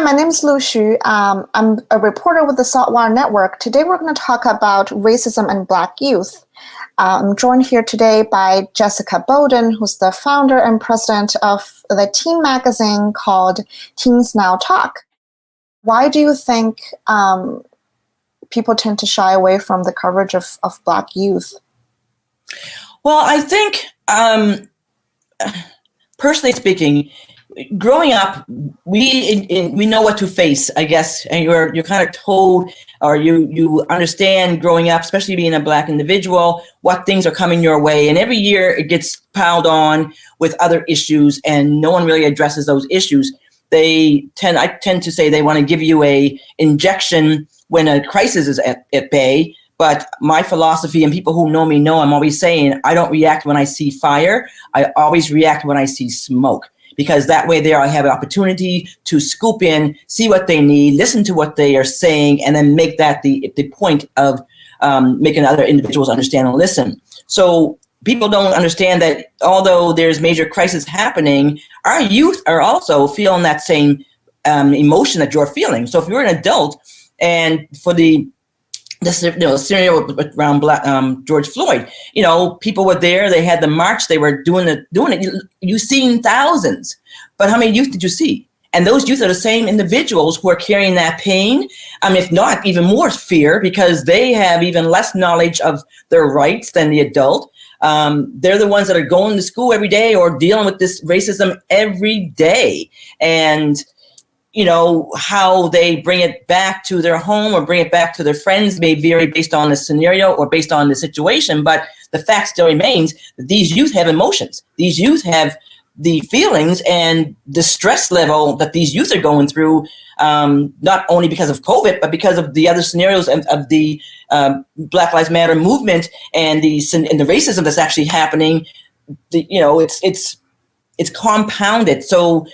my name is Lu Xu. I'm a reporter with the SaltWire network. Today we're going to talk about racism and Black youth. I'm joined here today by Jessica Bowden, who's the founder and president of the teen magazine called Teens Now Talk. Why do you think people tend to shy away from the coverage of Black youth? Well, I think, personally speaking, growing up, we know what to face, I guess, and you're kind of told, or you understand growing up, especially being a Black individual, what things are coming your way. And every year it gets piled on with other issues, and no one really addresses those issues. I tend to say they want to give you a injection when a crisis is at bay. But my philosophy, and people who know me know, I'm always saying, I don't react when I see fire. I always react when I see smoke. Because that way there I have an opportunity to scoop in, see what they need, listen to what they are saying, and then make that the point of making other individuals understand and listen. So people don't understand that although there's major crisis happening, our youth are also feeling that same emotion that you're feeling. So if you're an adult, and for the scenario around George Floyd, people were there. They had the march. They were doing it. You've seen thousands, but how many youth did you see? And those youth are the same individuals who are carrying that pain. If not even more fear, because they have even less knowledge of their rights than the adult. They're the ones that are going to school every day or dealing with this racism every day. And how they bring it back to their home or bring it back to their friends may vary based on the scenario or based on the situation. But the fact still remains that these youth have emotions. These youth have the feelings and the stress level that these youth are going through, not only because of COVID, but because of the other scenarios of the Black Lives Matter movement and the racism that's actually happening. It's compounded. So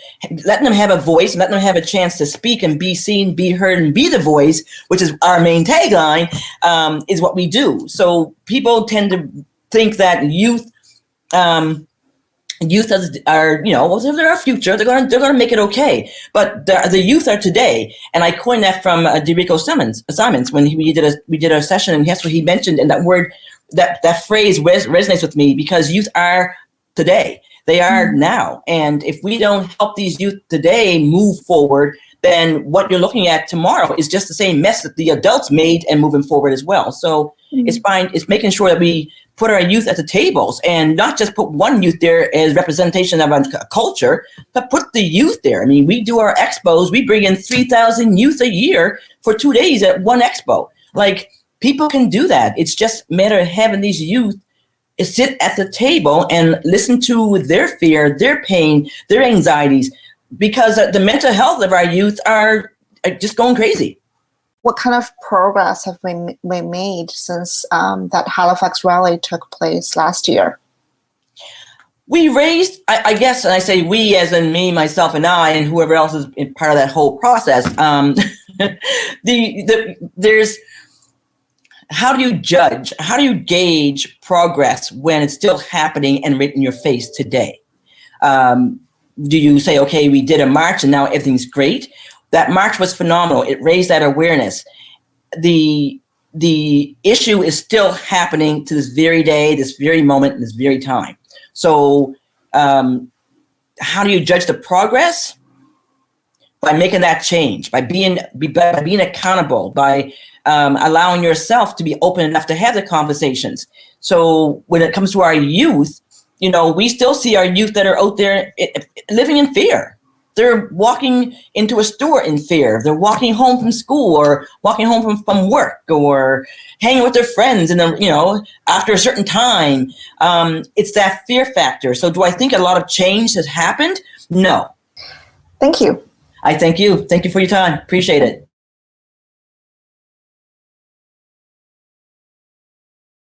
letting them have a voice, letting them have a chance to speak and be seen, be heard, and be the voice, which is our main tagline, is what we do. So people tend to think that youth are, they're our future. They're going to make it okay. But the youth are today. And I coined that from DeRico Simons when we did a session, and that's what he mentioned. And that word, that phrase resonates with me, because youth are today. They are now. And if we don't help these youth today move forward, then what you're looking at tomorrow is just the same mess that the adults made and moving forward as well. So it's making sure that we put our youth at the tables and not just put one youth there as representation of a culture, but put the youth there. We do our expos. We bring in 3,000 youth a year for 2 days at one expo. Like, people can do that. It's just a matter of having these youth sit at the table and listen to their fear, their pain, their anxieties, because the mental health of our youth are just going crazy. What kind of progress have we made since that Halifax rally took place last year? We raised, I guess, and I say we as in me, myself, and I, and whoever else is part of that whole process. There's how do you judge? How do you gauge progress when it's still happening and right in your face today? Do you say, okay, we did a march and now everything's great? That march was phenomenal. It raised that awareness. The issue is still happening to this very day, this very moment, this very time. So how do you judge the progress? By making that change, by being accountable, by allowing yourself to be open enough to have the conversations. So when it comes to our youth, we still see our youth that are out there living in fear. They're walking into a store in fear. They're walking home from school or walking home from work or hanging with their friends. And then, after a certain time, it's that fear factor. So do I think a lot of change has happened? No. Thank you. I thank you. Thank you for your time. Appreciate it.